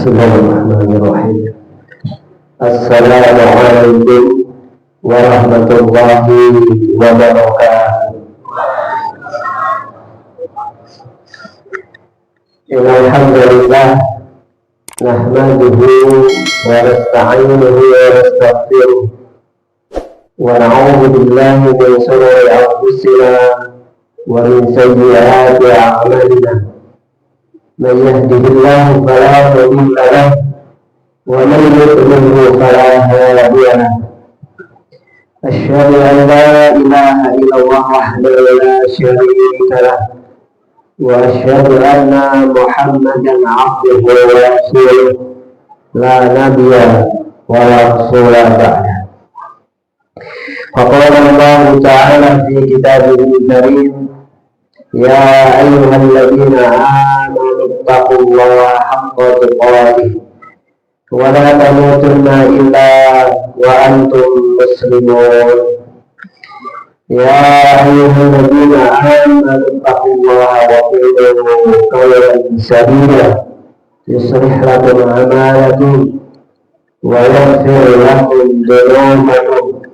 Bismillahirrahmanirrahim. Assalamualaikum warahmatullahi wabarakatuh. Alhamdulillah, nahmaduhu wa nasta'inuhu wa nastaghfiruh wa na'udzu billahi min shururi anfusina wa min sayyiati a'malina. Man yahdihillahu fala mudilla lahu wa man yudlilhu fala hadiya lahu. Asyhadu an la ilaha illallah wahdahu la syarika lahu wa asyhadu anna Muhammadan abduhu wa rasuluh la nabiyya wa la rasula ba'da. Faqala Allah ta'ala fi kitabihi karim, ya ayyuhalladzina amanu taqullaha haqqa tuqatih wa la tamutunna illa wa antum muslimun. Ya ayyuhalladzina amanu taqullaha wa qulu qawlan sadida yuslih lakum a'malakum wa yaghfir lakum dhunubakum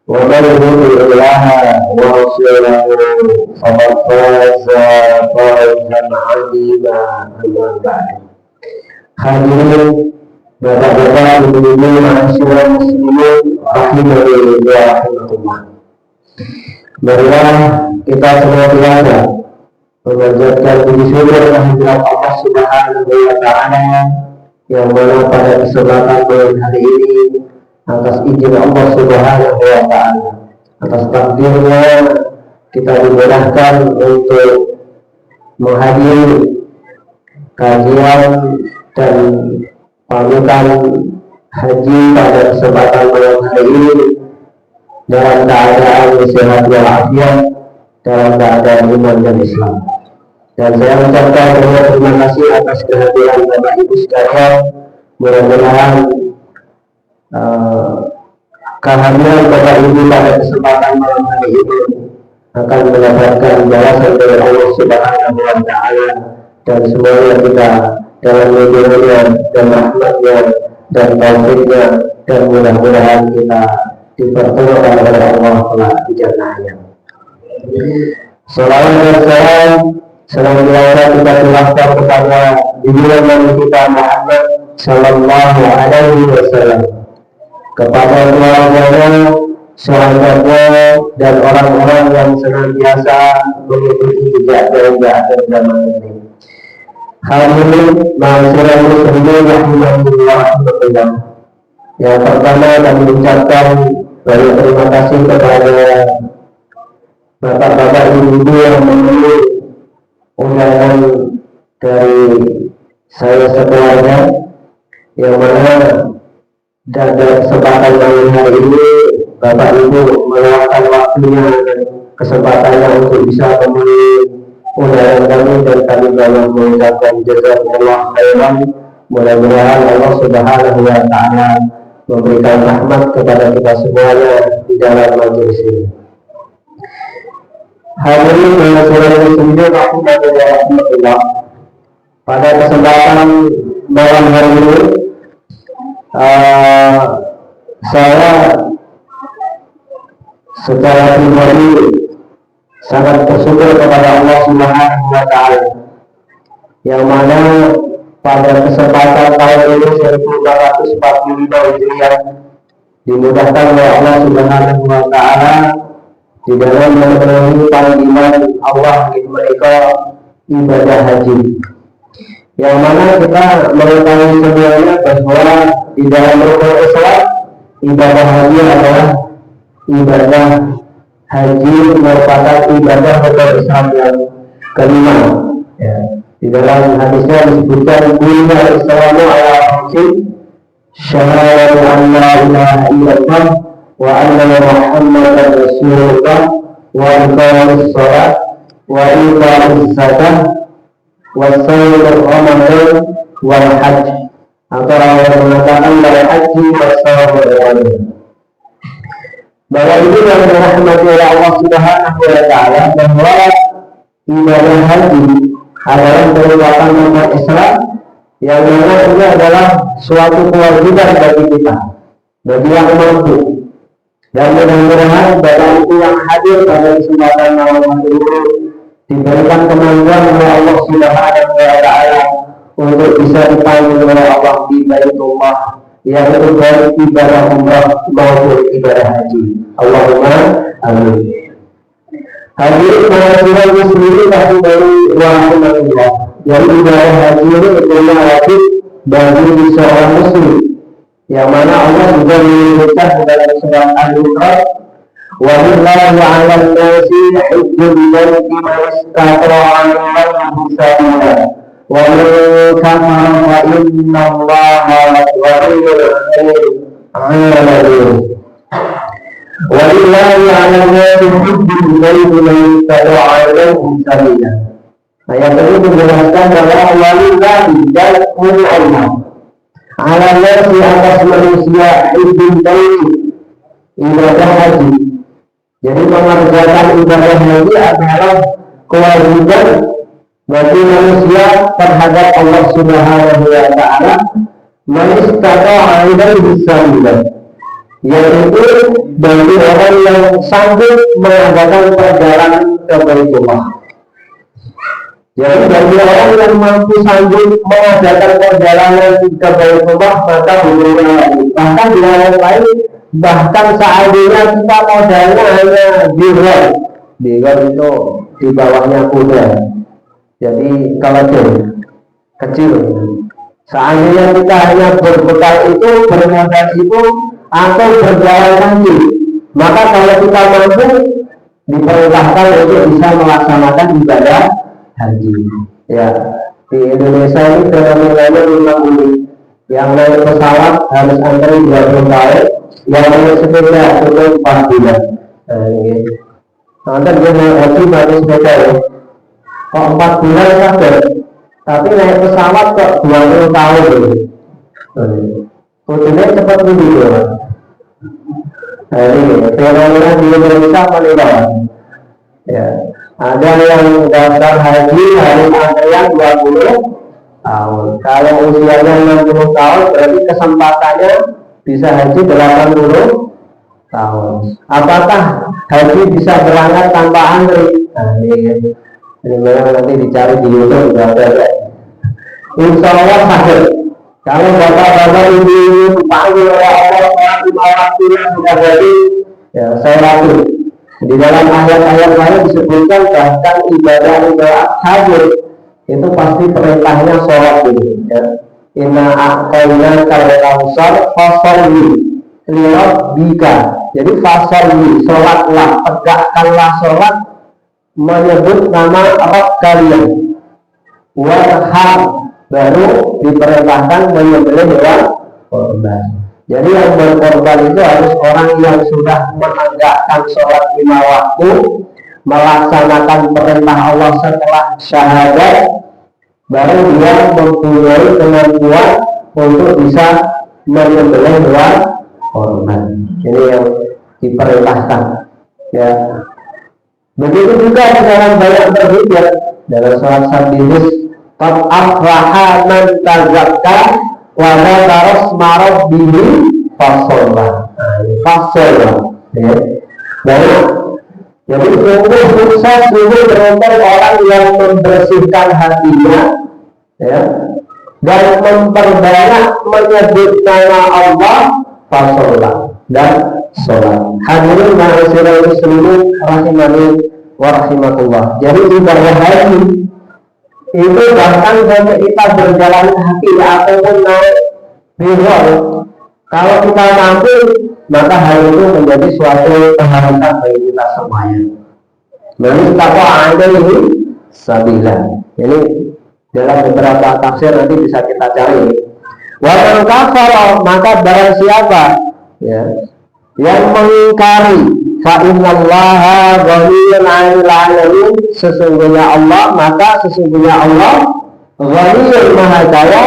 wa man yuti' Allaha wa rasulahu faqad faza fawzan 'azima. Amma ba'd. Hadirin bapak-bapak, ibu-ibu, mahasiswa muslimin rahimani wa rahimakumullah. Marilah kita senantiasa memanjatkan puji syukur kehadirat Allah Subhanahu wa Ta'ala, yang mana pada kesempatan malam hari ini atas izin Allah Subhanahu wa Ta'ala, atas takdirnya kita dimudahkan untuk menghadiri kajian dan pamitan haji pada kesempatan malam hari ini dalam keadaan sehat walafiat, dalam keadaan iman dan Islam. Dan saya mengucapkan terima kasih atas kehadiran Bapak Ibu sekalian. Mudah-mudahan kehadiran Bapak Ibu pada kesempatan malam hari ini akan mendapatkan balasan dari Allah Subhanahu wa Ta'ala, dan semuanya kita dalam lindungannya dan rahmatnya dan taufiknya, dan mudah-mudahan kita dipertemukan oleh Allah kelak di jannahnya. Salawat dan salam senantiasa kita curahkan kepada junjungan kita Muhammad sallallahu alaihi wasallam, kepada keluarganya, sahabatnya, dan orang-orang yang senantiasa mengikuti jejak dan zaman ini. Hadirin mahasiswa muslimin rahimahullah. Yang pertama kami ucapkan banyak terima kasih kepada bapak-bapak ibu-ibu yang memenuhi undangan dari saya sekeluarga, yang mana pada kesempatan malam hari ini Bapak Ibu meluangkan waktunya dan kesempatannya untuk bisa memenuhi undangan kami, dan kami banyak mengucapkan jazakallahu khairan. Mudah-mudahan Allah Subhanahu wa Ta'ala memberikan rahmat kepada kita semuanya di dalam majelis ini. Hadirin mahasiswa muslimin rahimahullah, pada kesempatan malam hari ini saya secara pribadi sangat bersyukur kepada Allah Subhanahu wa Ta'ala, yang mana pada kesempatan tahun ini 1445 Hijriah dimudahkan oleh Allah Subhanahu wa Ta'ala di dalam memenuhi panggilan Allah di mereka ibadah haji, yang mana kita mengetahui semuanya bahwa di dalam rukun Islam ibadah haji adalah ibadah haji merupakan ibadah rukun Islam yang kelima. Di dalam hadisnya disebutkan bunyinya Islamu ala khamsin, syahadatu an la ilaha illallah wa anna Muhammadan Rasulullah wa iqamis shalah wa iqamis zakah wa shaum Ramadan wal hajj, atau yang mengatakan wal haji wa shaum Ramadan. Bahwa ini yang dirahmati oleh Allah Subhanahu wa Ta'ala, bahwa ibadah haji adalah merupakan umat Islam yang mana ini adalah suatu kewajiban bagi kita, bagi yang mampu. Dan mudah-mudahan bapak ibu yang hadir pada kesempatan malam hari ini diberikan kemampuan oleh Allah Subhanahu wa Ta'ala untuk bisa dipanggil oleh Allah di Baitullah, yang itu baik ibadah umrah maupun ibadah haji. Allahumma amin. Hadirin mahasiswa muslimin dari rahimahullah. Jadi ibadah haji ini adalah wajib bagi seorang muslim, yang mana Allah juga menyebutkan dalam surat Al-Imran, wa lillahi 'alan nasi hajjul baiti man istata'a ilaihi sabila wa man kafara fa inna Allaha ghaniyyun 'anil walillahi 'ala nasi hajjul baiti man istata'a ilaihi sabila. Ayat ini menjelaskan bahwa walillahi dan Allah 'ala nasi atas manusia hajjul baiti ibadah haji. Jadi mengerjakan ibadah haji adalah kewajiban bagi manusia terhadap Allah Subhanahu wa Ta'ala, man istata'a ilaihi sabila, yaitu bagi orang yang sanggup mengadakan perjalanan ke Baitullah. Jadi bagi orang yang mampu sanggup mengadakan perjalanan ke Baitullah, maka hukumnya lagi. Bahkan di lain, bahkan seandainya kita modalnya hanya dirham itu di bawahnya kuda, jadi keledai kecil. Seandainya kita hanya berbekal itu, bermodal itu, atau berjalan kaki, maka kalau kita mampu diperintahkan untuk bisa melaksanakan ibadah haji. Ya, di Indonesia ini fenomena memang unik. Yang naik pesawat harus antri 20 tahun, yang naik sepeda cukup 4 bulan. Nanti dia naik haji baru sepeda ya. Kok 4 bulan saja, tapi naik pesawat kok 20 tahun ya. Kudunya cepat lebih ya. Ini fenomena di Indonesia menilai. Ya, ada yang daftar haji harus antrian 20 tahun. Kalau usianya 60 tahun berarti kesempatannya bisa haji 80 tahun. Apakah haji bisa berangkat tanpa antri? Nah, ini memang nanti dicari di YouTube juga ada ya. Insya Allah hadir. Kalau bapak-bapak ini dipanggil oleh Allah waktunya sudah jadi, ya saya ragu. Di dalam ayat-ayat lain disebutkan bahkan ibadah hadir itu pasti perintahnya sholat ini. Ya. Inna a'tayna kal-kautsar fasholli li rabbika. Jadi fasholli, sholatlah, tegakkanlah sholat, menyebut nama Rabb kalian. Warham, baru diperintahkan menyembelih hewan korban. Jadi yang berkorban itu harus orang yang sudah menegakkan sholat 5 waktu, melaksanakan perintah Allah setelah syahadat, baru dia mempunyai kemampuan untuk bisa menyembelih hewan korban. Ini yang diperintahkan. Ya. Begitu juga di dalam banyak berzikir dalam surat Yunus, qad aflaha man tazakka wa dzakara isma rabbih fasalla. Ya. Baik. Jadi sungguh sukses, sungguh beruntung orang yang membersihkan hatinya, ya, dan memperbanyak menyebut nama Allah, fasalla, dan sholat. Hadirin ma'asyiral muslimin rahimani wa rahimakumullah. Jadi ibadah haji itu bahkan sampai kita berjalan kaki ataupun naik bihol, kalau kita mampu, maka hal itu menjadi suatu kehangatan bagi kita semuanya. Lalu kita ada ini sabila. Ini dalam beberapa tafsir nanti bisa kita cari. Wa man kafara, maka barang siapa ya yang mengingkari, fa innallaha ghaniyyun 'anil 'alamin, sesungguhnya Allah, maka sesungguhnya Allah ghaniyyun, maha kaya,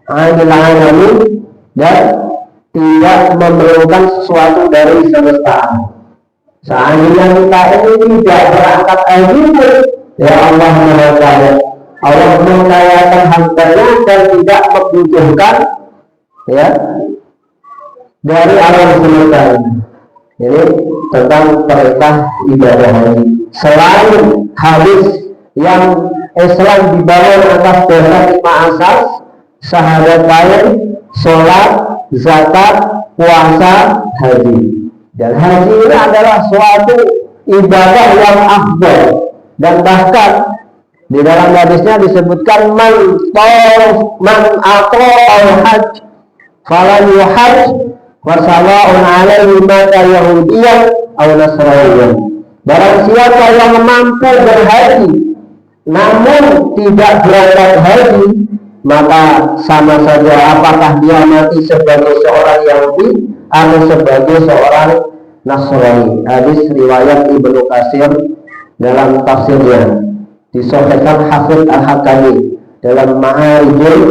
'anil 'alamin, dan tidak memerlukan sesuatu dari semesta. Seandainya kita ini tidak berangkat haji, ya Allah maha kaya, Allah mengayakan hambanya dan tidak membutuhkan ya dari alam semesta ini. Ini tentang perintah ibadah haji. Selain hadis yang Islam dibangun atas dasar 5 asas, syahadatain, sholat, zakat, puasa, haji. Dan haji ini adalah suatu ibadah yang afdal, dan bahkan di dalam hadisnya disebutkan man al hajj falan yuhajj wa sawa'un 'alaihi mata yahudiyyan aw nasraniyyan. Barang siapa yang mampu berhaji namun tidak berangkat haji, maka sama saja apakah dia mati sebagai seorang Yahudi atau sebagai seorang Nasrani. Hadis riwayat Ibnu Katsir dalam tafsirnya, disahihkan Hafidz Al-Hakami dalam Ma'arijul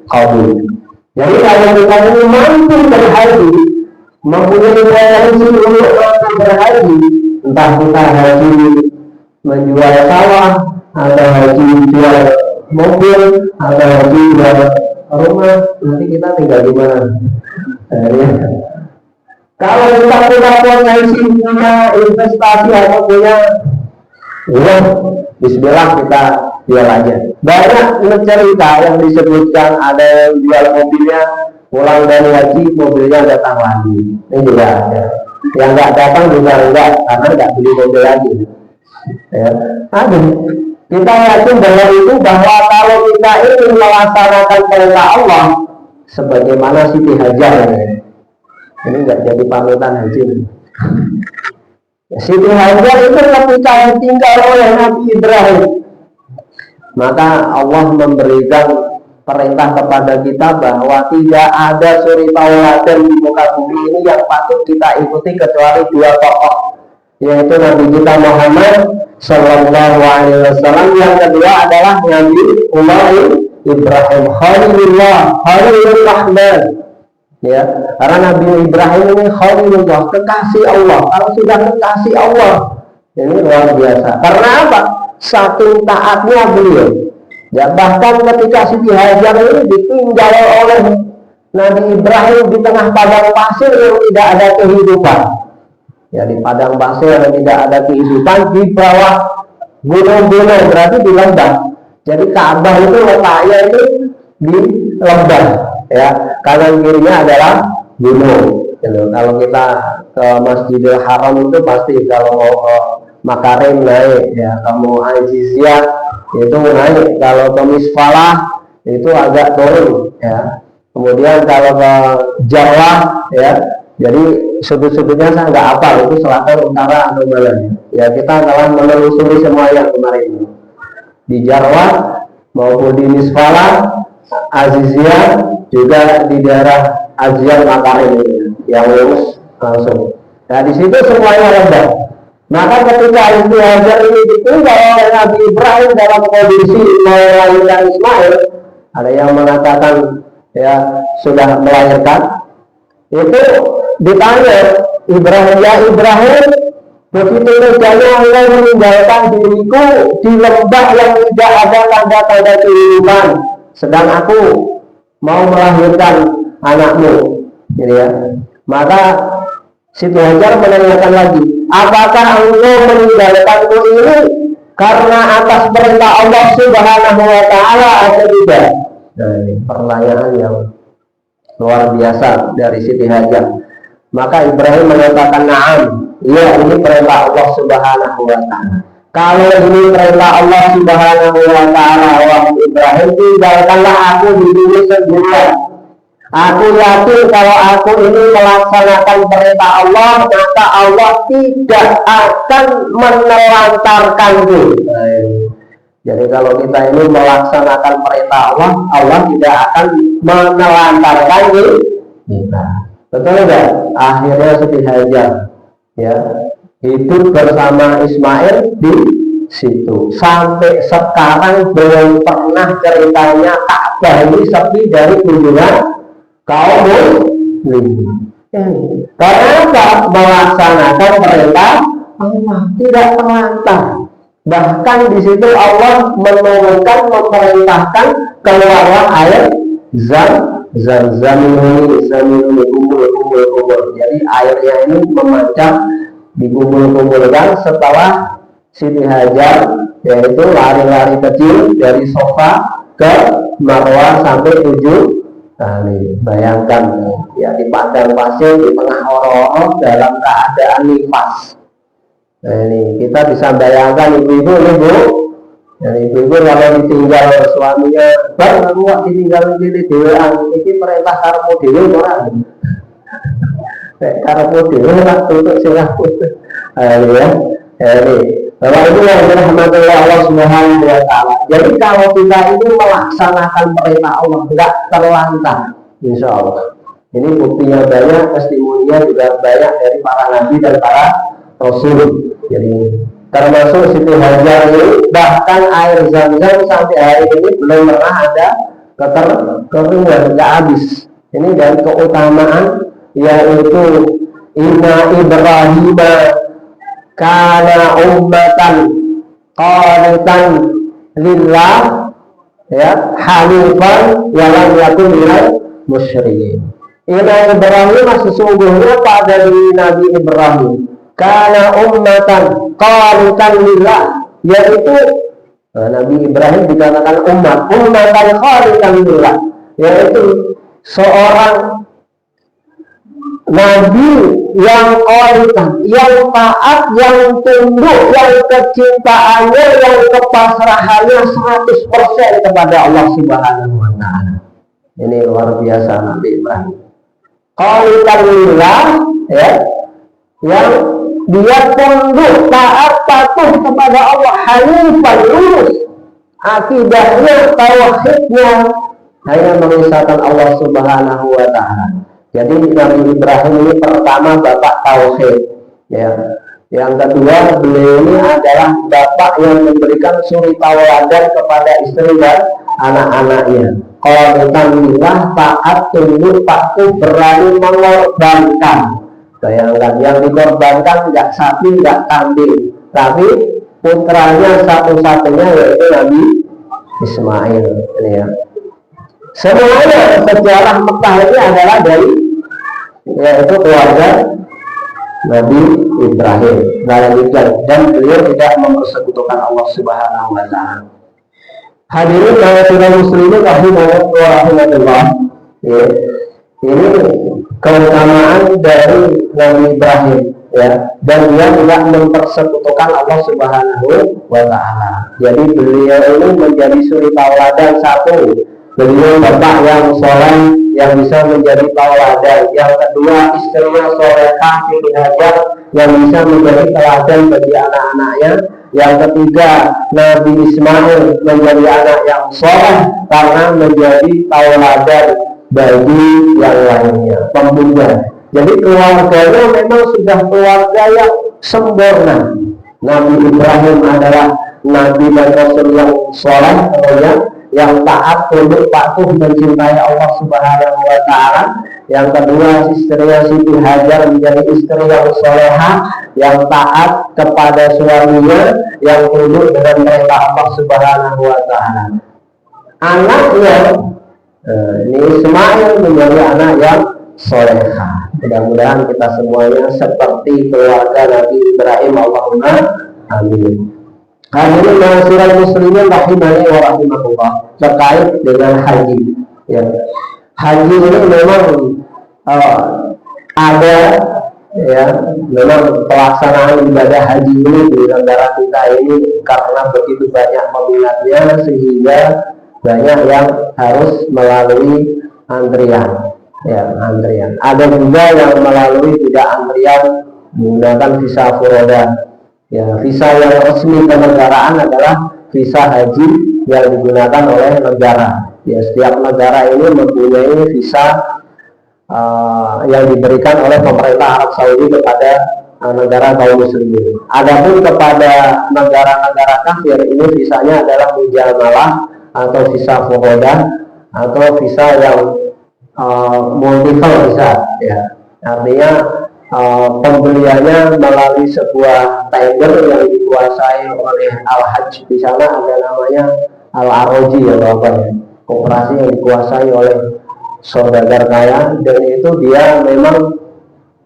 Qadir. Jadi kalau kita ini mampu berhaji, mempunyai potensi untuk mampu berhaji, entah kita haji menjual sawah, atau haji jual mobil, atau haji jual rumah, nanti kita tinggal di mana? Ya. Kalau kita punya potensi, punya investasi atau punya uang, bismillah kita jual aja. Banyak cerita yang disebutkan ada yang jual mobilnya, pulang dari haji mobilnya datang lagi. Ini juga ada. Yang nggak datang juga enggak, karena nggak beli mobil lagi. Ya. Aduh, kita yakin bahwa itu bahwa kalau kita ingin melaksanakan perintah Allah, sebagaimana Siti Hajar ini nggak jadi panutan haji. Siti Hajar itu ketika ditinggal oleh Nabi Ibrahim, maka Allah memberikan perintah kepada kita bahwa tidak ada suri tauladan di muka bumi ini yang patut kita ikuti kecuali 2 tokoh, yaitu Nabi kita Muhammad Sallallahu Alaihi Wasallam. Yang kedua adalah Nabi Ibrahim Khalilur Rahman. Ya, karena Nabi Ibrahim ini Khalilullah, kekasih Allah. Kalau sudah kekasih Allah, ini luar biasa. Karena apa? Saking taatnya beliau. Ya, bahkan ketika Siti Hajar ini ditinggal oleh Nabi Ibrahim di tengah padang pasir yang tidak ada kehidupan. Ya, di padang pasir yang tidak ada kehidupan, di bawah gunung-gunung, berarti di lembah. Jadi Ka'bah itu letaknya itu di lembah. Ya, kanan kirinya adalah gunung. Gitu. Kalau kita ke Masjidil Haram itu pasti kalau mau ke Makarim naik, ya, kamu Aziziyah itu naik, kalau ke Misfalah itu agak turun, ya. Kemudian kalau ke Jarwah, ya, jadi sudut-sudutnya saya nggak hafal, itu selatan, utara, atau mana. Ya, kita telah menelusuri semua yang kemarin di Jarwah maupun di Misfalah, Aziziyah, juga di daerah Ajian Makarim yang lurus langsung. Nah, di situ semuanya rendah. Maka ketika Siti Hajar ini ditinggal oleh Nabi Ibrahim dalam kondisi melahirkan Ismail, ada yang mengatakan ya sudah melahirkan, itu ditanya Ibrahim, ya Ibrahim, begitu teganya engkau meninggalkan diriku di lembah yang tidak ada tanda-tanda kehidupan, sedang aku mau melahirkan anakmu, gitu ya. Maka Siti Hajar menanyakan lagi, apakah engkau meninggalkanku ini karena atas perintah Allah Subhanahu wa Ta'ala atau tidak? Nah, ini pertanyaan yang luar biasa dari Siti Hajar. Maka Ibrahim mengatakan, na'am, iya, ini perintah Allah Subhanahu wa Ta'ala. Kalau ini perintah Allah Subhanahu wa Ta'ala, wahai Ibrahim, tinggalkanlah aku di sini sendirian. Aku yakin kalau aku ini melaksanakan perintah Allah, maka Allah tidak akan menelantarkanku. Jadi kalau kita ini melaksanakan perintah Allah, Allah tidak akan menelantarkan kita. Betul enggak? Akhirnya Siti Hajar, ya, hidup bersama Ismail di situ. Sampai sekarang belum pernah ceritanya Ka'bah ini sepi dari kunjungan kaum muslimin. Karena apa? Melaksanakan perintah Allah, tidak terlantar. Bahkan di situ Allah menurunkan, memerintahkan keluarlah air zam-zam ini kumpul. Jadi airnya ini memanjang, dikumpul-kumpulkan setelah Siti Hajar yaitu lari-lari kecil dari sofa ke Marwah sampai 7 kali. Bayangkan ya, di padang pasir di tengah oro-oro dalam keadaan nifas. Nah, ini kita bisa bayangkan ibu-ibu ini Bu. Ya, ibu-ibu kalau ditinggal suaminya, bang aku ditinggal ini dewean, ini perintah karepmu dhewe ora. Nek karepmu dhewe ora tutuk sirahku. Ya. Ini bahwa itu yang dirahmati oleh Allah Subhanahu wa Ta'ala. Jadi kalau kita itu melaksanakan perintah Allah tidak terlantar, insya Allah. Ini buktinya banyak, testimoninya juga banyak dari para nabi dan para rasul. Jadi termasuk Siti Hajar ini, bahkan air zam-zam sampai hari ini belum pernah ada kekeringan, nggak habis. Ini dari keutamaan yaitu Inna Ibrahim kana ummatan qanitan lillah ya hanifan wa lam yakun minal musyrikin. Inna Ibrahim sesungguhnya pada diri Nabi Ibrahim kana ummatan qanitan lillah, yaitu Nabi Ibrahim dikatakan ummatan qanitan lillah, yaitu seorang Nabi yang qanitan, yang taat, yang tunduk, yang kecintaannya, yang kepasrahannya 100% kepada Allah Subhanahu wa Ta'ala. Ini luar biasa Nabi Ibrahim. Qanitan lillah ya, yang dia tunduk, taat, patuh kepada Allah, hanifan, lurus akidahnya, tauhidnya hanya mengisahkan Allah Subhanahu wa Ta'ala. Jadi Nabi Ibrahim ini pertama bapak tauhid, ya. Yang kedua beliau ini adalah bapak yang memberikan suri tauladan kepada istri dan anak-anaknya. Qanitan lillah, taat, tunduk, patuh, berani mengorbankan. Bayangkan yang dikorbankan tidak sapi, tidak kambing, tapi putranya satu-satunya yaitu Nabi Ismail. Ini ya. Semuanya sejarah Mekah ini adalah dari yaitu keluarga Nabi Ibrahim. Dan beliau tidak mempersekutukan Allah Subhanahu wa Ta'ala. Hadirin kaum muslimin rahimahullah. Ya. Ini keutamaan dari Nabi Ibrahim ya, dan dia tidak mempersekutukan Allah Subhanahu wa Ta'ala. Jadi beliau ini menjadi suri tauladan satu. Beliau bapak yang soleh yang bisa menjadi tauladan. Yang kedua istrinya solehah Siti Hajar yang bisa menjadi teladan bagi anak-anaknya. Yang ketiga Nabi Ismail menjadi anak yang soleh karena menjadi tauladan bagi yang lainnya, pemuda. Jadi keluarganya memang sudah keluarga yang sempurna. Nabi Ibrahim adalah Nabi dan Rasul yang soleh, yang taat, tunduk, patuh, mencintai Allah Subhanahu wa Ta'ala. Yang kedua istrinya Siti Hajar menjadi istri yang soleha, yang taat kepada suaminya, yang tunduk dengan perintah Allah Subhanahu wa Ta'ala. Anaknya ini Ismail menjadi anak yang soleha. Mudah-mudahan kita semuanya seperti keluarga Nabi Ibrahim. Allahumma amin. Hadirin ma'asyiral muslimin rahimani wa rahimakumullah, terkait dengan haji ya. Haji ini memang ada ya, memang pelaksanaan ibadah haji ini di negara kita ini karena begitu banyak peminatnya sehingga banyak yang harus melalui antrian ya, antrian. Ada juga yang melalui tidak antrian menggunakan visa furoda. Ya, visa yang resmi kenegaraan adalah visa haji yang digunakan oleh negara. Ya, setiap negara ini mempunyai visa yang diberikan oleh pemerintah Arab Saudi kepada negara kaum muslimin. Adapun kepada negara-negara kafir ini visanya adalah mujamalah atau visa furoda atau visa yang multiple visa. Ya, artinya pembeliannya melalui sebuah tender yang dikuasai oleh Al-Hajj. Di sana ada namanya Al-Aroji atau apa ya, koperasi yang dikuasai oleh saudagar kaya, dan itu dia memang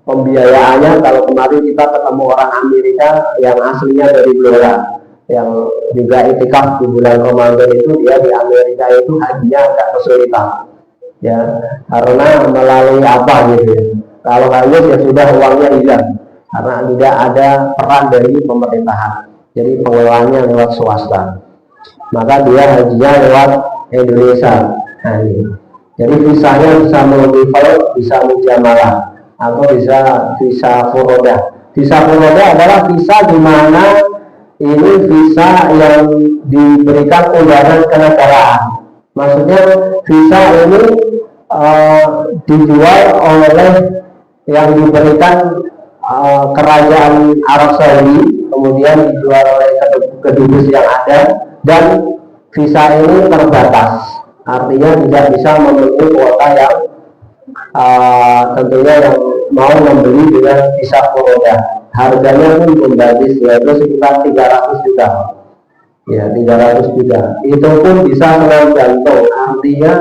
pembiayaannya. Kalau kemarin kita ketemu orang Amerika yang aslinya dari Blora, yang juga itikaf di bulan Ramadan, itu dia di Amerika itu hajinya agak kesulitan ya, karena melalui apa gitu ya. Kalau harus ya sudah uangnya hilang karena tidak ada peran dari pemerintahan, jadi pengelolaannya lewat swasta, maka dia hajinya lewat Indonesia. Nah, ini. Jadi visanya bisa melalui bisa mujamalah, atau bisa visa furoda. Visa furoda adalah visa di mana ini visa yang diberikan undangan kenegaraan. Maksudnya visa ini dijual oleh yang diberikan kerajaan Arab Saudi, kemudian dijual oleh kedubes yang ada, dan visa ini terbatas, artinya tidak bisa memenuhi kuota yang tentunya yang mau membeli dengan visa furoda. Harganya pun bombastis, yaitu sekitar 300 juta ya, 300 juta. Itu pun bisa senam jantung, artinya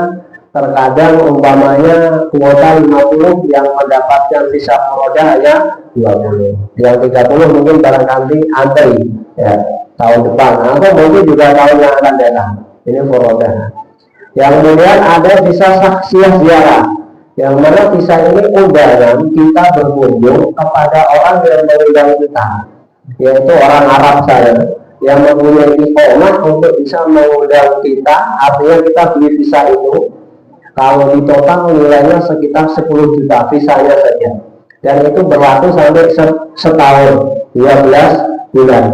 terkadang umpamanya kuota 50 yang mendapatkan visa furoda hanya 20, yang 30 mungkin barangkali antri ya tahun depan, atau mungkin juga tahun yang akan datang. Ini furoda. Yang kemudian ada visa saksiah ziarah, yang mana visa ini undangan kita berkunjung kepada orang yang mengundang kita, yaitu orang Arab saya yang mempunyai iqamah untuk bisa mengundang kita. Artinya kita beli visa itu, kalau di total nilainya sekitar 10 juta visanya saja, dan itu berlaku sampai setahun, 12 bulan.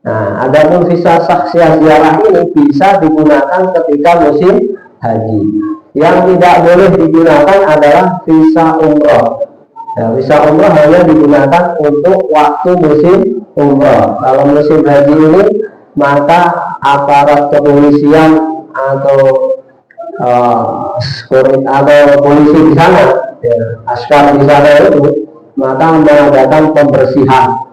Nah, adapun visa saksiah ziarah ini bisa digunakan ketika musim haji. Yang tidak boleh digunakan adalah visa umroh. Nah, visa umroh hanya digunakan untuk waktu musim umroh. Kalau musim haji ini, maka aparat kepolisian atau polisi di sana, ya, askar di sana itu, maka mengadakan pembersihan.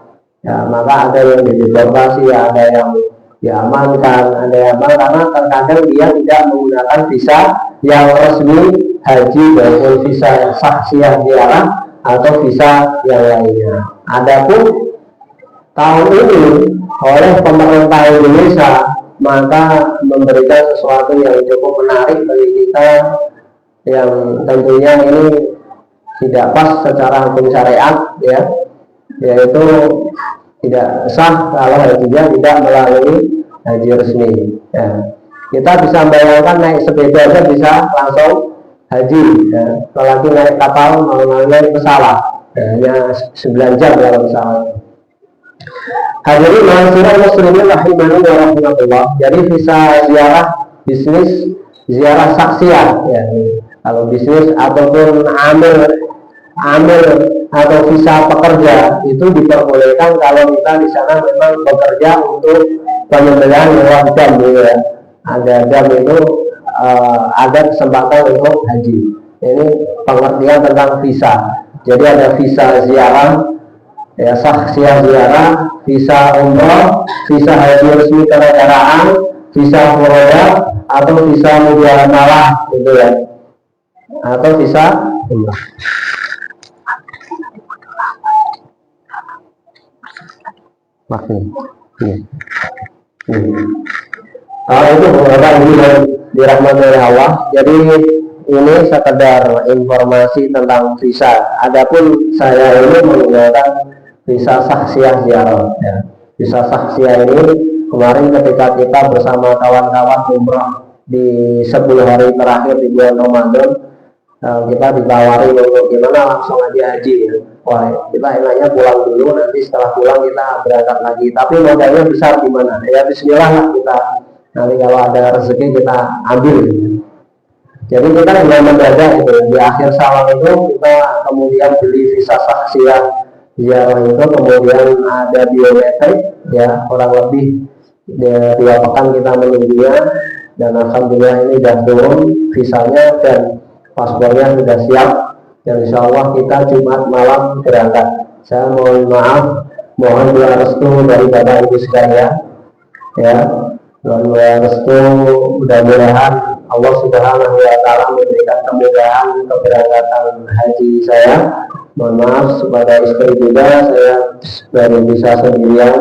Ya, maka ada yang dideportasi, ada yang diamankan, ada yang karena terkadang dia tidak menggunakan visa yang resmi haji maupun visa saksiah ziarah atau visa yang lainnya. Adapun tahun ini oleh pemerintah Indonesia maka memberikan sesuatu yang cukup menarik bagi kita, yang tentunya ini tidak pas secara hukum syariat ya, yaitu tidak sah kalau hajinya tidak melalui haji resmi ya. Kita bisa bayangkan naik sepeda aja bisa langsung haji ya. Apalagi naik kapal mau naik pesawat ya, hanya 9 jam dalam pesawat. Hadirin mahasiswa muslimin rahimani wa rahmatullah. Jadi visa ziarah bisnis, ziarah saksiah ya. Kalau bisnis ataupun amil atau visa pekerja itu diperbolehkan kalau kita di sana memang bekerja untuk penyembelihan lewat jam ya. Ada jam itu ada kesempatan untuk haji. Ini pengertian tentang visa. Jadi ada visa ziarah ya, saksiah ziarah, visa umroh, visa haji resmi kenegaraan, visa furoda, atau visa mujamalah gitu ya, atau visa umroh. Itu beberapa ini dirahmati oleh Allah. Jadi ini sekedar informasi tentang visa. Adapun saya ini menggunakan visa saksiah ziarah ya. Visa saksiah ini kemarin ketika kita bersama kawan-kawan umrah di 10 hari terakhir di bulan Ramadan, kita ditawari untuk gimana langsung aja haji ya. Wah, kita enaknya pulang dulu, nanti setelah pulang kita berangkat lagi. Tapi modalnya besar gimana? Ya bismillah lah kita. Nanti kalau ada rezeki kita ambil. Jadi kita juga mendadak itu di akhir Syawal itu kita kemudian beli visa saksiah ziarah itu, kemudian ada biometrik ya, kurang lebih 2 pekan kita menunggunya, dan alhamdulillah ini sudah turun visanya dan paspornya sudah siap. Dan insya Allah kita Jumat malam berangkat. Saya mohon maaf, mohon doa restu dari Bapak Ibu sekalian, ya, mohon doa restu, mudah-mudahan Allah Subhanahu wa Ta'ala memberikan kemudahan keberangkatan haji saya. Mohon maaf kepada istri juga, saya baru bisa sendirian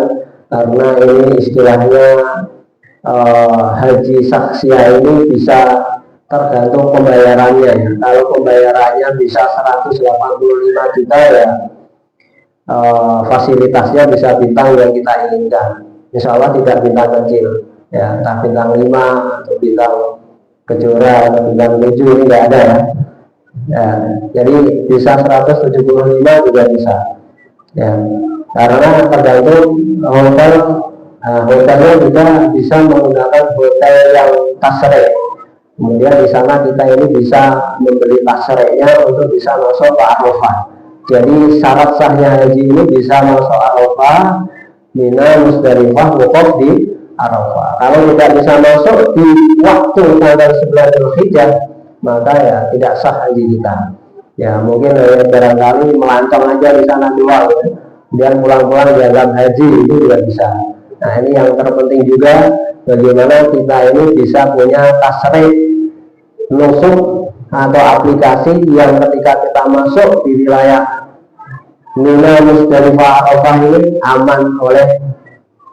karena ini istilahnya haji saksia ini bisa tergantung pembayarannya. Kalau pembayarannya bisa 185 juta ya fasilitasnya bisa bintang yang kita inginkan. Insya Allah tidak bintang kecil, ya, entah bintang 5 atau bintang kejora atau bintang 7 ini nggak ada ya. Ya, jadi bisa 175 juga bisa. Ya, karena tergantung hotel. Hotelnya juga bisa menggunakan hotel yang tasreh. Kemudian di sana kita ini bisa membeli tasrehnya untuk bisa masuk ke Arafah. Jadi syarat sahnya haji ini bisa masuk Arafah, Mina, Musdalifah, wukuf di Arafah. Kalau tidak bisa masuk di waktu tanggal 9 Dzulhijjah, maka ya tidak sah haji kita. Ya mungkin barangkali melancong aja di sana doang, ya. Kemudian pulang-pulang dianggap haji, itu juga bisa. Nah ini yang terpenting juga, bagaimana kita ini bisa punya tasrih nusuk atau aplikasi yang ketika kita masuk di wilayah Mina, Musdalifah, Arafah ini aman oleh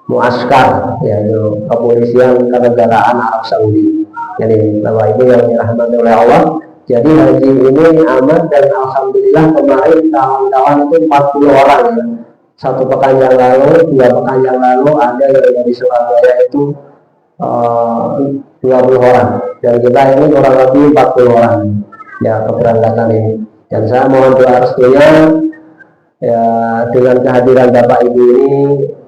muaskar, yaitu kepolisian kenegaraan Arab Saudi. Jadi Bapak Ibu yang dirahmati oleh Allah, jadi haji ini aman dan alhamdulillah kemarin kawan-kawan itu 40 orang ya. 1 pekan yang lalu, 2 pekan yang lalu ada yang dari Surabaya itu 20 orang, dan kita ini kurang lebih 40 orang ya keberangkatan ini. Dan saya mohon doa restunya ya dengan kehadiran Bapak Ibu ini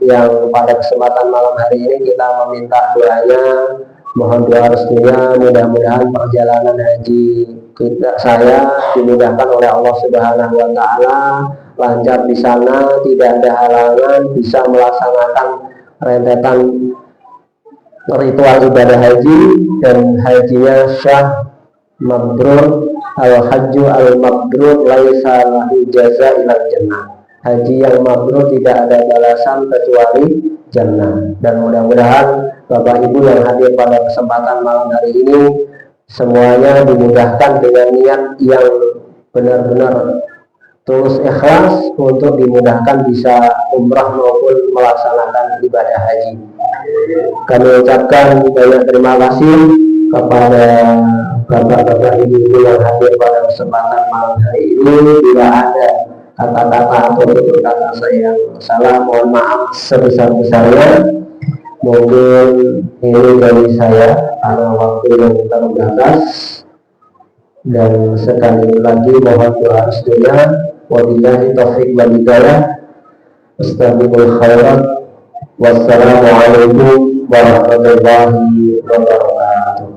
yang pada kesempatan malam hari ini kita meminta doanya, mohon doa restunya, mudah-mudahan perjalanan haji saya dimudahkan oleh Allah Subhanahu wa Ta'ala, lancar di sana, tidak ada halangan, bisa melaksanakan rentetan ritual ibadah haji, dan hajinya syah mabrur, al-hajju al-mabrur laisa lahu jaza ilal jannah. Haji yang mabrur tidak ada balasan kecuali jannah. Dan mudah-mudahan Bapak Ibu yang hadir pada kesempatan malam hari ini semuanya dimudahkan dengan niat yang benar-benar tulus ikhlas untuk dimudahkan bisa umrah maupun melaksanakan ibadah haji. Kami ucapkan banyak terima kasih kepada bapak-bapak ibu yang hadir pada kesempatan malam hari ini. Bila ada kata-kata atau tutur kata saya yang salah, mohon maaf sebesar-besarnya. Mungkin ini dari saya karena waktu yang terbatas, dan sekali lagi mohon doa restunya. Wabillahi taufiq wal hidayah. Astagfirul khairat. Wassalamualaikum warahmatullahi wabarakatuh.